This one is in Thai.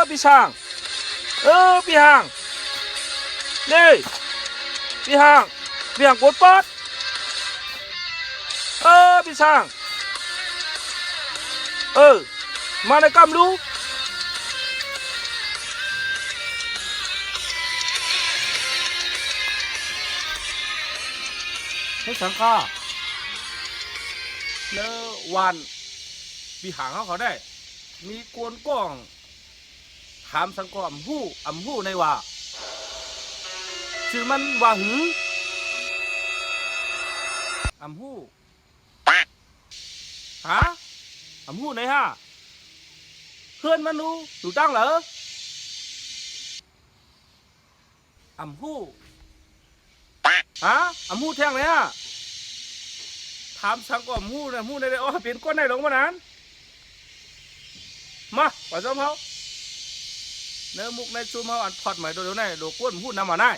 พี่ช่างพี่ห่างนี่พี่ห่างกดป๊อดพี่ช่างมาในกำลูให้สังฆาเนื้อวันพี่ห่างเขาได้มีกวนก้องถามสังกออำหู้ในว่าชื่อมันว่าหืออำหู้ฮะอำหู้ในฮะเพื่อนมันดูตั้งเหรออำหู้ฮะอำหู้แท่งเลยฮะถามสังกออำหู้นะหู้ในได้เปลี่ยนก้นในหลงมานั้นมาปล่อยซ้อมเขาเนื้อมุกในซูมเขาอันพอดใหม่ตัวเดียวในโดก้นพูดนำมาได้